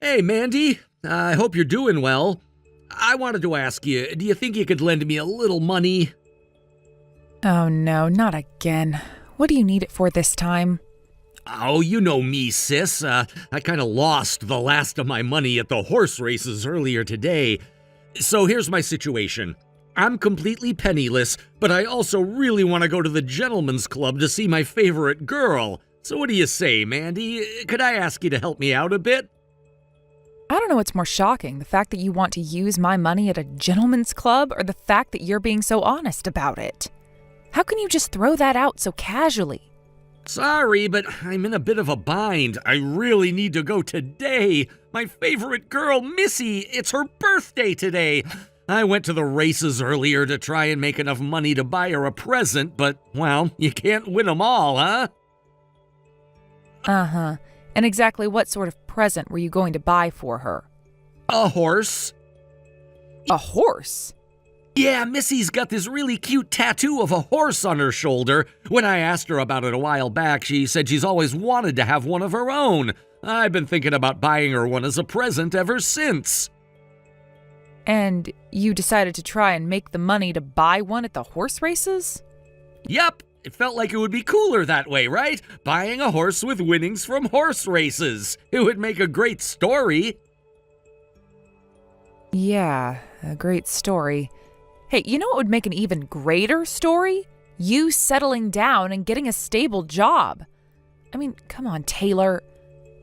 Hey, Mandy. I hope you're doing well. I wanted to ask you, do you think you could lend me a little money? Oh no, not again. What do you need it for this time? Oh, you know me, sis. I kind of lost the last of my money at the horse races earlier today. So here's my situation. I'm completely penniless, but I also really want to go to the gentleman's club to see my favorite girl. So what do you say, Mandy? Could I ask you to help me out a bit? I don't know what's more shocking, the fact that you want to use my money at a gentleman's club or the fact that you're being so honest about it. How can you just throw that out so casually? Sorry, but I'm in a bit of a bind. I really need to go today. My favorite girl, Missy, it's her birthday today. I went to the races earlier to try and make enough money to buy her a present, but, well, you can't win them all, huh? Uh-huh. And exactly what sort of present were you going to buy for her? A horse. A horse? Yeah, Missy's got this really cute tattoo of a horse on her shoulder. When I asked her about it a while back, she said she's always wanted to have one of her own. I've been thinking about buying her one as a present ever since. And you decided to try and make the money to buy one at the horse races? Yep, it felt like it would be cooler that way, right? Buying a horse with winnings from horse races. It would make a great story. Yeah, a great story. Hey, you know what would make an even greater story? You settling down and getting a stable job. I mean, come on, Taylor.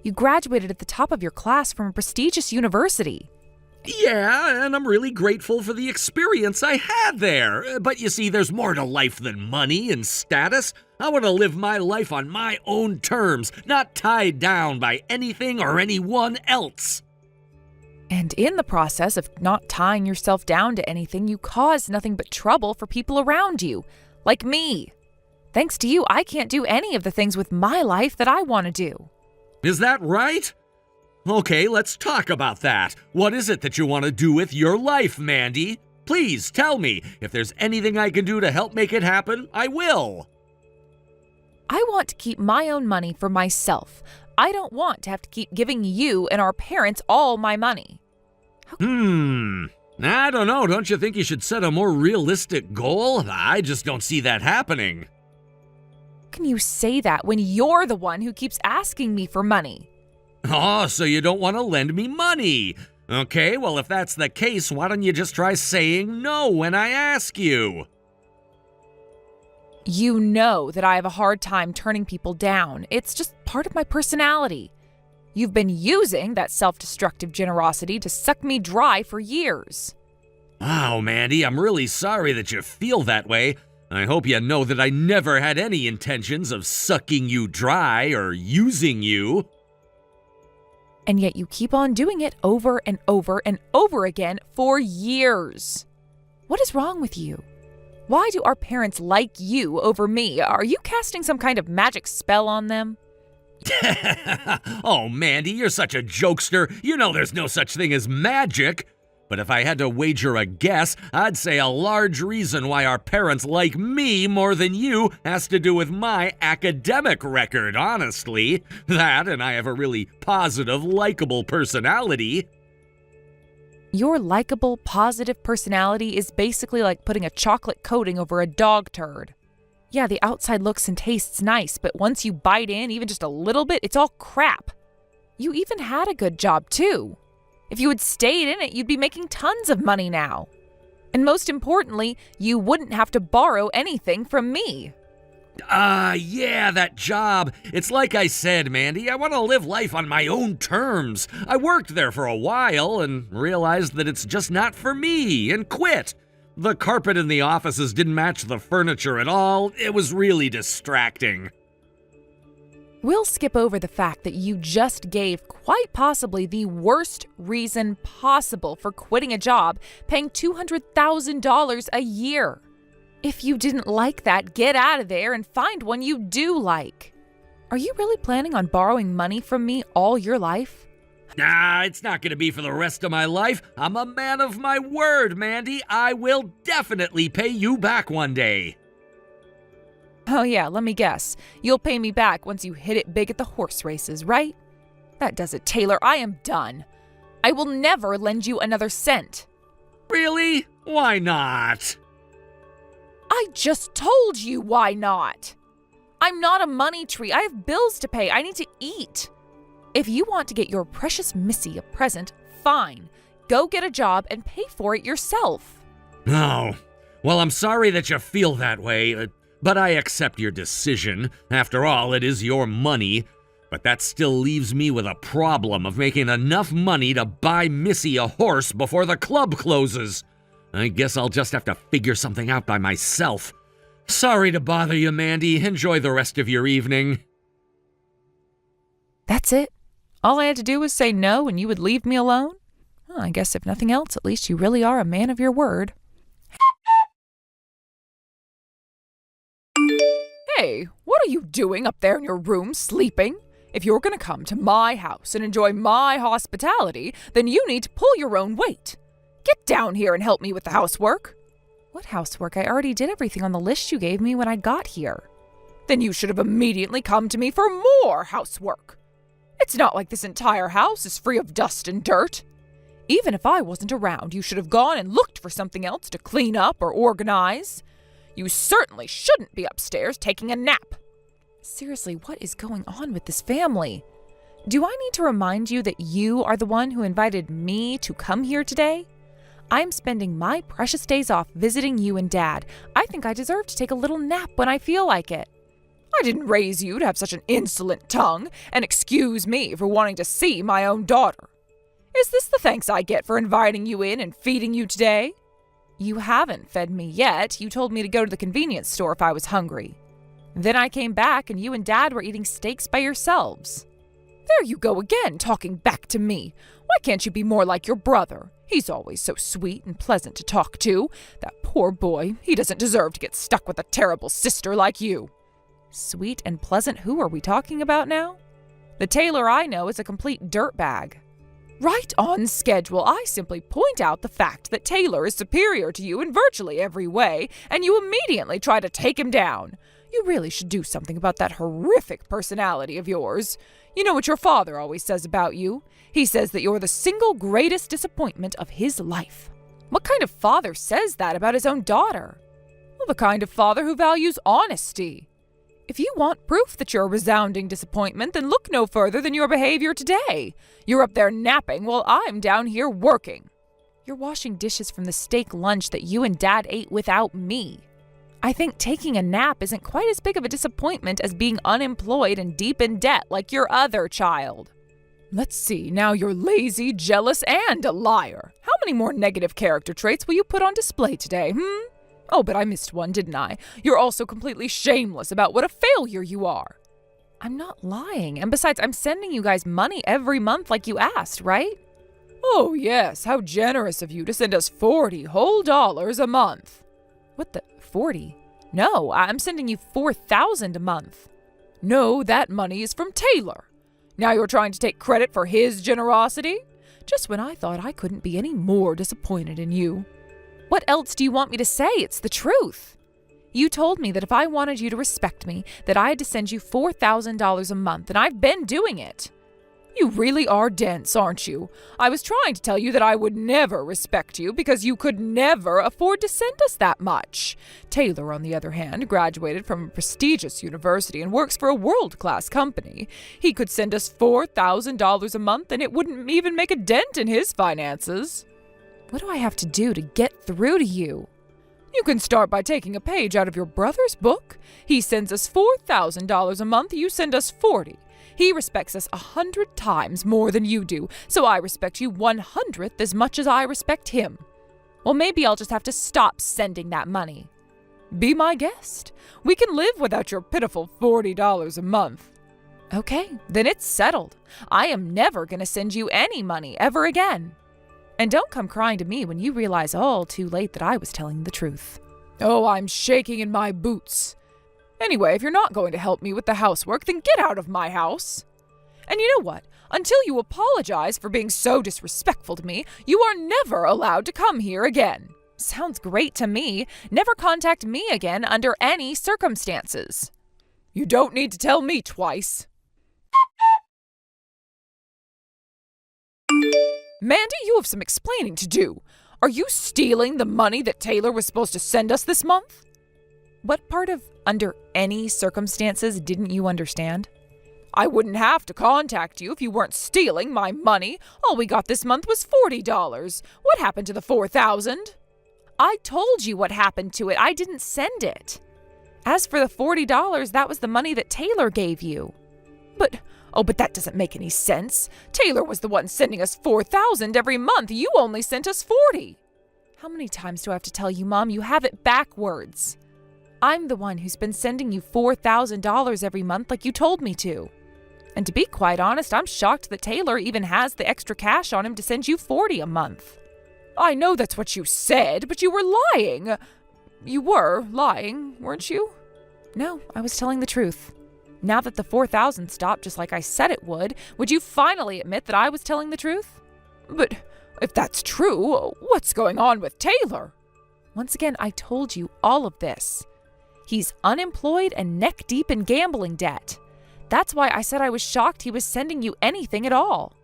You graduated at the top of your class from a prestigious university. Yeah, and I'm really grateful for the experience I had there. But you see, there's more to life than money and status. I want to live my life on my own terms, not tied down by anything or anyone else. And in the process of not tying yourself down to anything, you cause nothing but trouble for people around you, like me. Thanks to you, I can't do any of the things with my life that I want to do. Is that right? Okay, let's talk about that. What is it that you want to do with your life, Mandy? Please tell me. If there's anything I can do to help make it happen, I will. I want to keep my own money for myself. I don't want to have to keep giving you and our parents all my money. I don't know. Don't you think you should set a more realistic goal? I just don't see that happening. How can you say that when you're the one who keeps asking me for money? Oh, so you don't want to lend me money. Okay, well, if that's the case, why don't you just try saying no when I ask you? You know that I have a hard time turning people down. It's just part of my personality. You've been using that self-destructive generosity to suck me dry for years. Wow, Mandy, I'm really sorry that you feel that way. I hope you know that I never had any intentions of sucking you dry or using you. And yet you keep on doing it over and over and over again for years. What is wrong with you? Why do our parents like you over me? Are you casting some kind of magic spell on them? Oh, Mandy, you're such a jokester. You know there's no such thing as magic. But if I had to wager a guess, I'd say a large reason why our parents like me more than you has to do with my academic record, honestly. That, and I have a really positive, likable personality. Your likable, positive personality is basically like putting a chocolate coating over a dog turd. Yeah, the outside looks and tastes nice, but once you bite in even just a little bit, it's all crap. You even had a good job, too. If you had stayed in it, you'd be making tons of money now. And most importantly, you wouldn't have to borrow anything from me. Yeah, that job. It's like I said, Mandy, I want to live life on my own terms. I worked there for a while and realized that it's just not for me and quit. The carpet in the offices didn't match the furniture at all. It was really distracting. We'll skip over the fact that you just gave quite possibly the worst reason possible for quitting a job paying $200,000 a year. If you didn't like that, get out of there and find one you do like. Are you really planning on borrowing money from me all your life? Nah, it's not going to be for the rest of my life. I'm a man of my word, Mandy. I will definitely pay you back one day. Oh yeah, let me guess. You'll pay me back once you hit it big at the horse races, right? That does it, Taylor. I am done. I will never lend you another cent. Really? Why not? I just told you why not. I'm not a money tree. I have bills to pay. I need to eat. If you want to get your precious Missy a present, fine. Go get a job and pay for it yourself. Oh, well, I'm sorry that you feel that way, but I accept your decision. After all, it is your money. But that still leaves me with a problem of making enough money to buy Missy a horse before the club closes. I guess I'll just have to figure something out by myself. Sorry to bother you, Mandy. Enjoy the rest of your evening. That's it? All I had to do was say no and you would leave me alone? Well, I guess if nothing else, at least you really are a man of your word. Hey, what are you doing up there in your room sleeping? If you're going to come to my house and enjoy my hospitality, then you need to pull your own weight. Get down here and help me with the housework. What housework? I already did everything on the list you gave me when I got here. Then you should have immediately come to me for more housework. It's not like this entire house is free of dust and dirt. Even if I wasn't around, you should have gone and looked for something else to clean up or organize. You certainly shouldn't be upstairs taking a nap. Seriously, what is going on with this family? Do I need to remind you that you are the one who invited me to come here today? I'm spending my precious days off visiting you and Dad. I think I deserve to take a little nap when I feel like it. I didn't raise you to have such an insolent tongue, and excuse me for wanting to see my own daughter. Is this the thanks I get for inviting you in and feeding you today? You haven't fed me yet. You told me to go to the convenience store if I was hungry. Then I came back and you and Dad were eating steaks by yourselves. There you go again, talking back to me. Why can't you be more like your brother? He's always so sweet and pleasant to talk to. That poor boy, he doesn't deserve to get stuck with a terrible sister like you. Sweet and pleasant? Who are we talking about now? The Taylor I know is a complete dirtbag. Right on schedule. I simply point out the fact that Taylor is superior to you in virtually every way, and you immediately try to take him down. You really should do something about that horrific personality of yours. You know what your father always says about you? He says that you're the single greatest disappointment of his life. What kind of father says that about his own daughter? Well, the kind of father who values honesty. If you want proof that you're a resounding disappointment, then look no further than your behavior today. You're up there napping while I'm down here working. You're washing dishes from the steak lunch that you and Dad ate without me. I think taking a nap isn't quite as big of a disappointment as being unemployed and deep in debt like your other child. Let's see, now you're lazy, jealous, and a liar. How many more negative character traits will you put on display today, Oh, but I missed one, didn't I? You're also completely shameless about what a failure you are. I'm not lying, and besides, I'm sending you guys money every month like you asked, right? Oh, yes, how generous of you to send us $40 whole a month. What the, 40? No, I'm sending you $4,000 a month. No, that money is from Taylor. Now you're trying to take credit for his generosity? Just when I thought I couldn't be any more disappointed in you. What else do you want me to say? It's the truth. You told me that if I wanted you to respect me, that I had to send you $4,000 a month, and I've been doing it. You really are dense, aren't you? I was trying to tell you that I would never respect you because you could never afford to send us that much. Taylor, on the other hand, graduated from a prestigious university and works for a world-class company. He could send us $4,000 a month and it wouldn't even make a dent in his finances. What do I have to do to get through to you? You can start by taking a page out of your brother's book. He sends us $4,000 a month, you send us $40,000. He respects us 100 times more than you do, so I respect you 100th as much as I respect him. Well, maybe I'll just have to stop sending that money. Be my guest. We can live without your pitiful $40 a month. Okay, then it's settled. I am never going to send you any money ever again. And don't come crying to me when you realize all too late that I was telling the truth. Oh, I'm shaking in my boots. Anyway, if you're not going to help me with the housework, then get out of my house. And you know what? Until you apologize for being so disrespectful to me, you are never allowed to come here again. Sounds great to me. Never contact me again under any circumstances. You don't need to tell me twice. Mandy, you have some explaining to do. Are you stealing the money that Taylor was supposed to send us this month? What part of under any circumstances didn't you understand? I wouldn't have to contact you if you weren't stealing my money. All we got this month was $40. What happened to the $4,000? I told you what happened to it. I didn't send it. As for the $40, that was the money that Taylor gave you. But that doesn't make any sense. Taylor was the one sending us $4,000 every month. You only sent us $40. How many times do I have to tell you, Mom? You have it backwards. I'm the one who's been sending you $4,000 every month like you told me to. And to be quite honest, I'm shocked that Taylor even has the extra cash on him to send you $40 a month. I know that's what you said, but you were lying. You were lying, weren't you? No, I was telling the truth. Now that the $4,000 stopped just like I said it would you finally admit that I was telling the truth? But if that's true, what's going on with Taylor? Once again, I told you all of this. He's unemployed and neck-deep in gambling debt. That's why I said I was shocked he was sending you anything at all.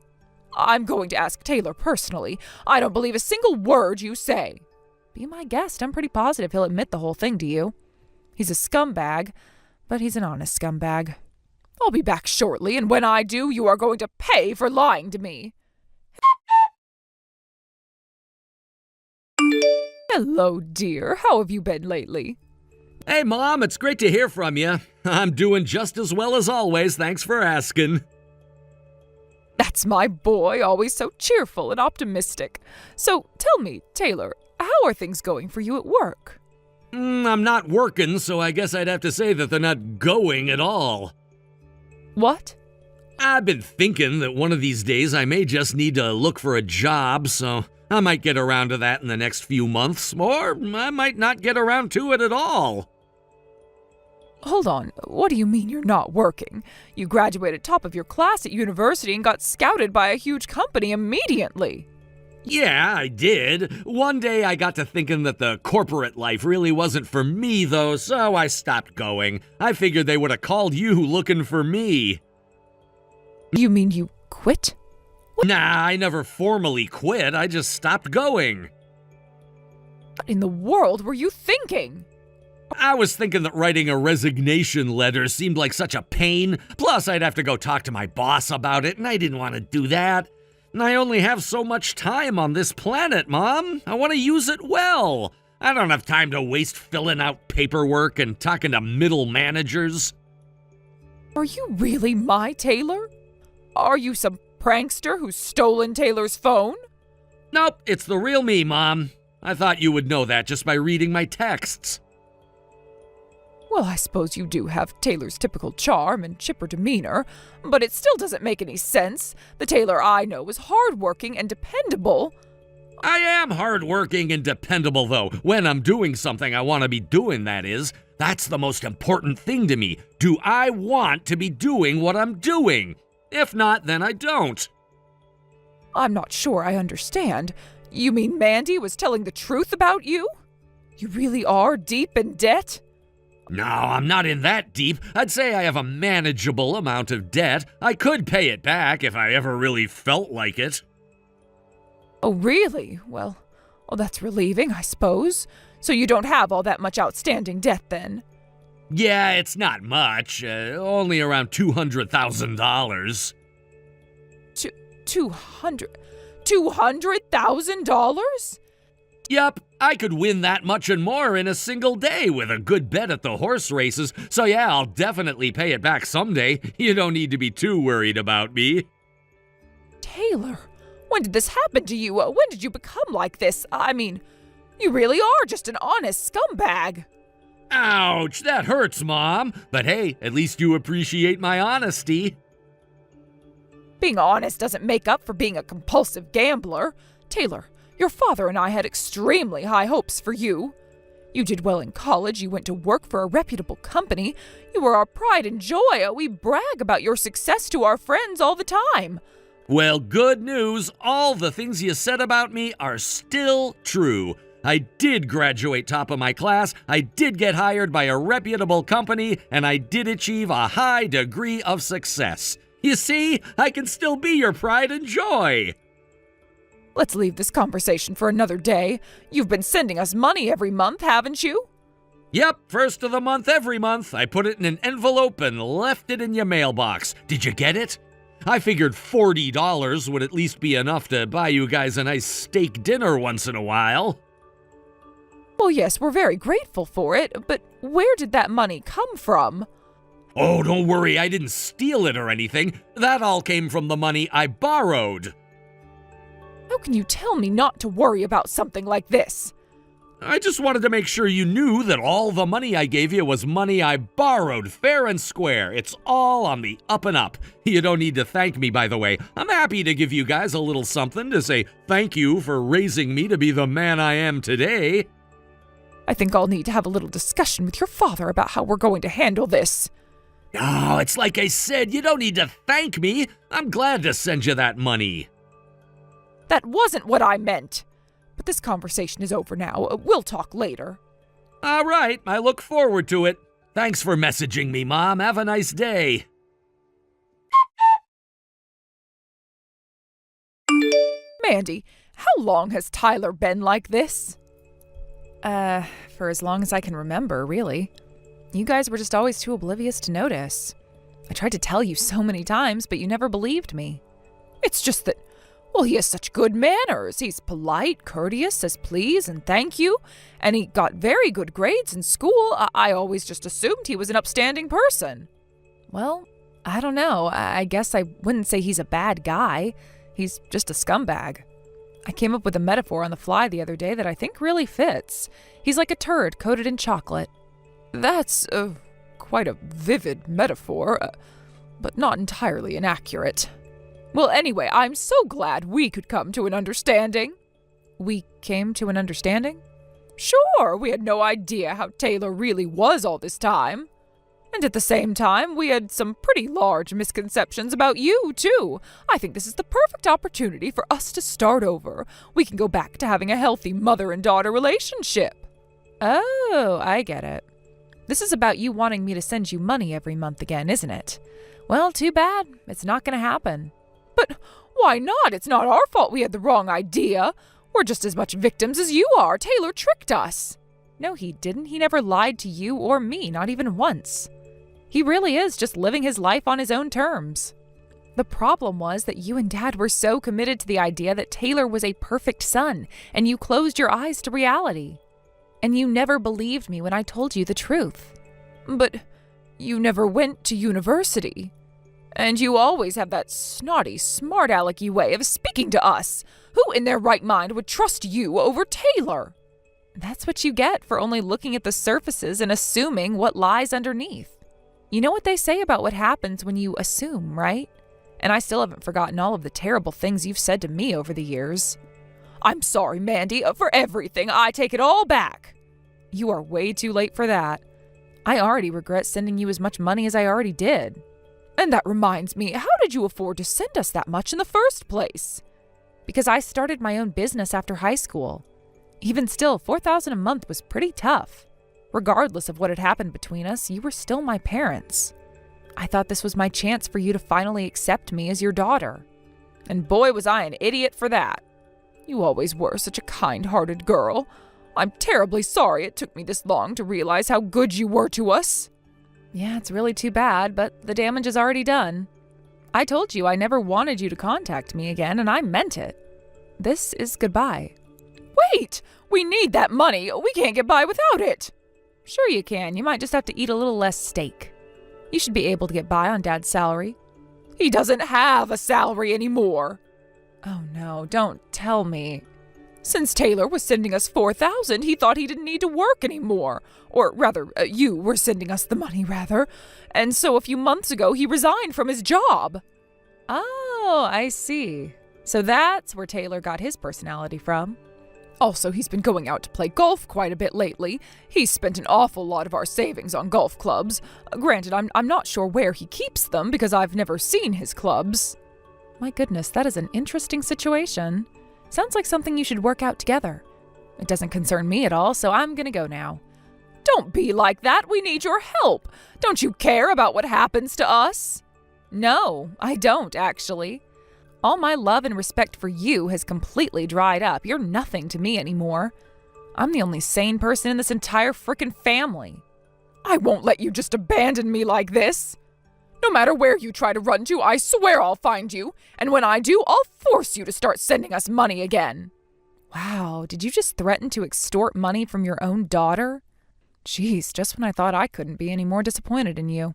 I'm going to ask Taylor personally. I don't believe a single word you say. Be my guest. I'm pretty positive he'll admit the whole thing to you. He's a scumbag, but he's an honest scumbag. I'll be back shortly, and when I do, you are going to pay for lying to me. Hello, dear. How have you been lately? Hey, Mom, it's great to hear from you. I'm doing just as well as always, thanks for asking. That's my boy, always so cheerful and optimistic. So, tell me, Taylor, how are things going for you at work? I'm not working, so I guess I'd have to say that they're not going at all. What? I've been thinking that one of these days I may just need to look for a job, so I might get around to that in the next few months, or I might not get around to it at all. Hold on, what do you mean you're not working? You graduated top of your class at university and got scouted by a huge company immediately. Yeah, I did. One day I got to thinking that the corporate life really wasn't for me, though, so I stopped going. I figured they would have called you looking for me. You mean you quit? Nah, I never formally quit. I just stopped going. What in the world were you thinking? I was thinking that writing a resignation letter seemed like such a pain. Plus, I'd have to go talk to my boss about it, and I didn't want to do that. And I only have so much time on this planet, Mom. I want to use it well. I don't have time to waste filling out paperwork and talking to middle managers. Are you really my Taylor? Are you some prankster who's stolen Taylor's phone? Nope, it's the real me, Mom. I thought you would know that just by reading my texts. Well, I suppose you do have Taylor's typical charm and chipper demeanor, but it still doesn't make any sense. The Taylor I know is hardworking and dependable. I am hardworking and dependable, though. When I'm doing something I want to be doing, that is. That's the most important thing to me. Do I want to be doing what I'm doing? If not, then I don't. I'm not sure I understand. You mean Mandy was telling the truth about you? You really are deep in debt? No, I'm not in that deep. I'd say I have a manageable amount of debt. I could pay it back if I ever really felt like it. Oh, really? Well, that's relieving, I suppose. So you don't have all that much outstanding debt, then? Yeah, it's not much. Only around $200,000. $200,000? Yup, I could win that much and more in a single day with a good bet at the horse races, so yeah, I'll definitely pay it back someday. You don't need to be too worried about me. Taylor, when did this happen to you? When did you become like this? I mean, you really are just an honest scumbag. Ouch, that hurts, Mom. But hey, at least you appreciate my honesty. Being honest doesn't make up for being a compulsive gambler. Taylor, your father and I had extremely high hopes for you. You did well in college, you went to work for a reputable company. You were our pride and joy. We brag about your success to our friends all the time. Well, good news. All the things you said about me are still true. I did graduate top of my class, I did get hired by a reputable company, and I did achieve a high degree of success. You see, I can still be your pride and joy. Let's leave this conversation for another day. You've been sending us money every month, haven't you? Yep, first of the month every month. I put it in an envelope and left it in your mailbox. Did you get it? I figured $40 would at least be enough to buy you guys a nice steak dinner once in a while. Well, yes, we're very grateful for it, but where did that money come from? Oh, don't worry, I didn't steal it or anything. That all came from the money I borrowed. How can you tell me not to worry about something like this? I just wanted to make sure you knew that all the money I gave you was money I borrowed, fair and square. It's all on the up and up. You don't need to thank me, by the way. I'm happy to give you guys a little something to say thank you for raising me to be the man I am today. I think I'll need to have a little discussion with your father about how we're going to handle this. Oh, it's like I said, you don't need to thank me. I'm glad to send you that money. That wasn't what I meant. But this conversation is over now. We'll talk later. All right, I look forward to it. Thanks for messaging me, Mom. Have a nice day. Mandy, how long has Tyler been like this? For as long as I can remember, really. You guys were just always too oblivious to notice. I tried to tell you so many times, but you never believed me. It's just that, well, he has such good manners. He's polite, courteous, says please and thank you, and he got very good grades in school. I always just assumed he was an upstanding person. Well, I don't know. I guess I wouldn't say he's a bad guy. He's just a scumbag. I came up with a metaphor on the fly the other day that I think really fits. He's like a turd coated in chocolate. That's quite a vivid metaphor, but not entirely inaccurate. Well, anyway, I'm so glad we could come to an understanding. We came to an understanding? Sure, we had no idea how Taylor really was all this time. And at the same time, we had some pretty large misconceptions about you, too. I think this is the perfect opportunity for us to start over. We can go back to having a healthy mother and daughter relationship. Oh, I get it. This is about you wanting me to send you money every month again, isn't it? Well, too bad. It's not going to happen. But why not? It's not our fault we had the wrong idea. We're just as much victims as you are. Taylor tricked us. No, he didn't. He never lied to you or me, not even once. He really is just living his life on his own terms. The problem was that you and Dad were so committed to the idea that Taylor was a perfect son, and you closed your eyes to reality. And you never believed me when I told you the truth. But you never went to university. And you always have that snotty, smart-alecky way of speaking to us. Who in their right mind would trust you over Taylor? That's what you get for only looking at the surfaces and assuming what lies underneath. You know what they say about what happens when you assume, right? And I still haven't forgotten all of the terrible things you've said to me over the years. I'm sorry, Mandy, for everything. I take it all back. You are way too late for that. I already regret sending you as much money as I already did. And that reminds me, how did you afford to send us that much in the first place? Because I started my own business after high school. Even still, $4,000 a month was pretty tough. Regardless of what had happened between us, you were still my parents. I thought this was my chance for you to finally accept me as your daughter. And boy, was I an idiot for that. You always were such a kind-hearted girl. I'm terribly sorry it took me this long to realize how good you were to us. Yeah, it's really too bad, but the damage is already done. I told you I never wanted you to contact me again, and I meant it. This is goodbye. Wait! We need that money! We can't get by without it! Sure you can. You might just have to eat a little less steak. You should be able to get by on Dad's salary. He doesn't have a salary anymore. Oh no, don't tell me. Since Taylor was sending us $4,000, he thought he didn't need to work anymore. Or rather, you were sending us the money, rather. And so a few months ago, he resigned from his job. Oh, I see. So that's where Taylor got his personality from. Also, he's been going out to play golf quite a bit lately. He's spent an awful lot of our savings on golf clubs. Granted, I'm not sure where he keeps them because I've never seen his clubs. My goodness, that is an interesting situation. Sounds like something you should work out together. It doesn't concern me at all, so I'm gonna go now. Don't be like that. We need your help. Don't you care about what happens to us? No, I don't, actually. All my love and respect for you has completely dried up. You're nothing to me anymore. I'm the only sane person in this entire frickin' family. I won't let you just abandon me like this. No matter where you try to run to, I swear I'll find you. And when I do, I'll force you to start sending us money again. Wow, did you just threaten to extort money from your own daughter? Jeez, just when I thought I couldn't be any more disappointed in you.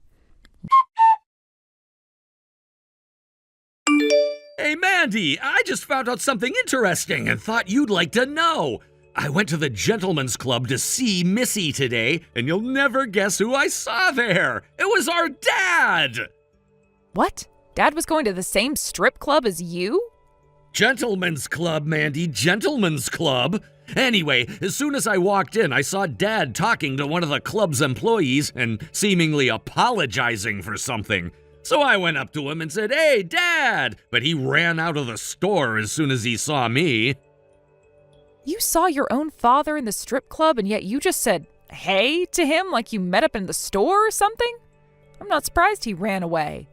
Hey, Mandy, I just found out something interesting and thought you'd like to know. I went to the Gentlemen's Club to see Missy today, and you'll never guess who I saw there. It was our dad! What? Dad was going to the same strip club as you? Gentlemen's Club, Mandy, Gentlemen's Club. Anyway, as soon as I walked in, I saw Dad talking to one of the club's employees and seemingly apologizing for something. So I went up to him and said, "Hey, Dad!" But he ran out of the store as soon as he saw me. You saw your own father in the strip club and yet you just said, "Hey" to him like you met up in the store or something? I'm not surprised he ran away.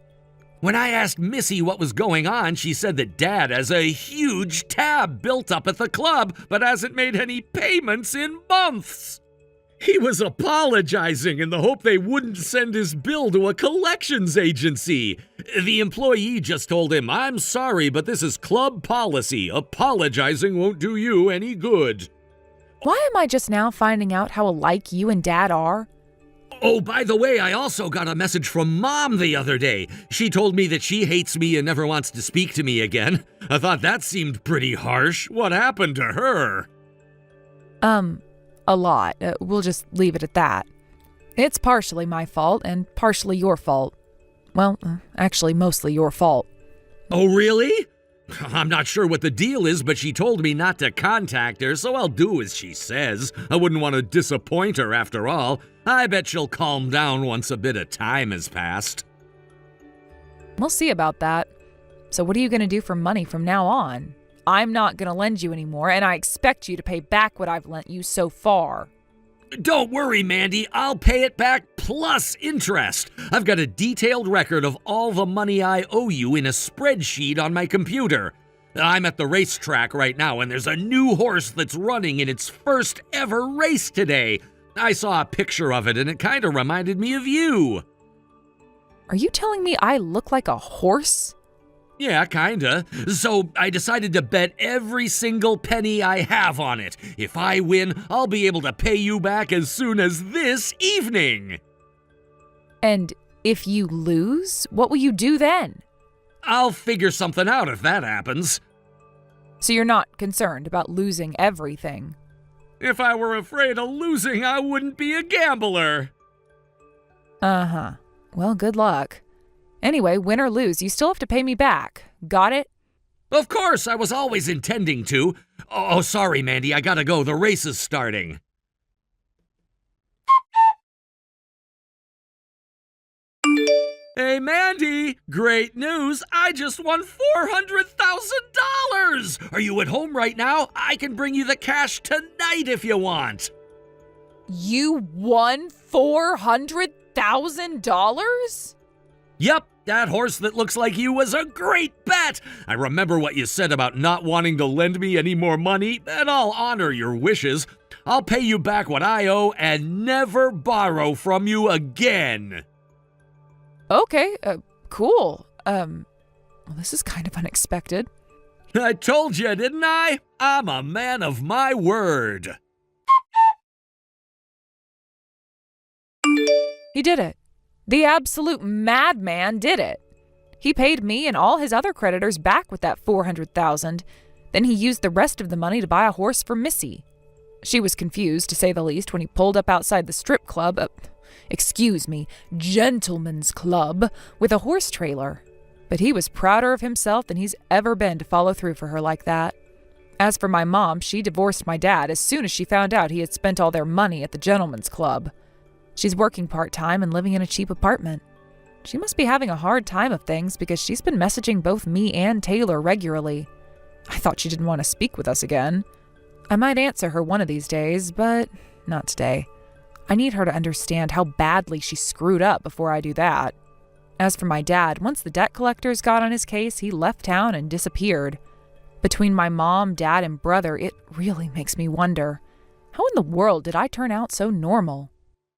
When I asked Missy what was going on, she said that Dad has a huge tab built up at the club, but hasn't made any payments in months. He was apologizing in the hope they wouldn't send his bill to a collections agency. The employee just told him, "I'm sorry, but this is club policy. Apologizing won't do you any good." Why am I just now finding out how alike you and Dad are? Oh, by the way, I also got a message from Mom the other day. She told me that she hates me and never wants to speak to me again. I thought that seemed pretty harsh. What happened to her? A lot. We'll just leave it at that. It's partially my fault and partially your fault. Well, actually, mostly your fault. Oh, really? I'm not sure what the deal is, but she told me not to contact her, so I'll do as she says. I wouldn't want to disappoint her after all. I bet she'll calm down once a bit of time has passed. We'll see about that. So what are you going to do for money from now on? I'm not going to lend you anymore, and I expect you to pay back what I've lent you so far. Don't worry, Mandy. I'll pay it back plus interest. I've got a detailed record of all the money I owe you in a spreadsheet on my computer. I'm at the racetrack right now, and there's a new horse that's running in its first ever race today. I saw a picture of it, and it kind of reminded me of you. Are you telling me I look like a horse? Yeah, kinda. So I decided to bet every single penny I have on it. If I win, I'll be able to pay you back as soon as this evening. And if you lose, what will you do then? I'll figure something out if that happens. So you're not concerned about losing everything? If I were afraid of losing, I wouldn't be a gambler. Uh-huh. Well, good luck. Anyway, win or lose, you still have to pay me back. Got it? Of course, I was always intending to. Oh, sorry, Mandy, I gotta go. The race is starting. Hey, Mandy, great news. I just won $400,000. Are you at home right now? I can bring you the cash tonight if you want. You won $400,000? Yep, that horse that looks like you was a great bet. I remember what you said about not wanting to lend me any more money, and I'll honor your wishes. I'll pay you back what I owe and never borrow from you again. Okay, cool. Well, this is kind of unexpected. I told you, didn't I? I'm a man of my word. He did it. The absolute madman did it. He paid me and all his other creditors back with that $400,000. Then he used the rest of the money to buy a horse for Missy. She was confused, to say the least, when he pulled up outside the strip club, Gentlemen's Club, with a horse trailer. But he was prouder of himself than he's ever been to follow through for her like that. As for my mom, she divorced my dad as soon as she found out he had spent all their money at the Gentlemen's Club. She's working part-time and living in a cheap apartment. She must be having a hard time of things because she's been messaging both me and Taylor regularly. I thought she didn't want to speak with us again. I might answer her one of these days, but not today. I need her to understand how badly she screwed up before I do that. As for my dad, once the debt collectors got on his case, he left town and disappeared. Between my mom, dad, and brother, it really makes me wonder, how in the world did I turn out so normal?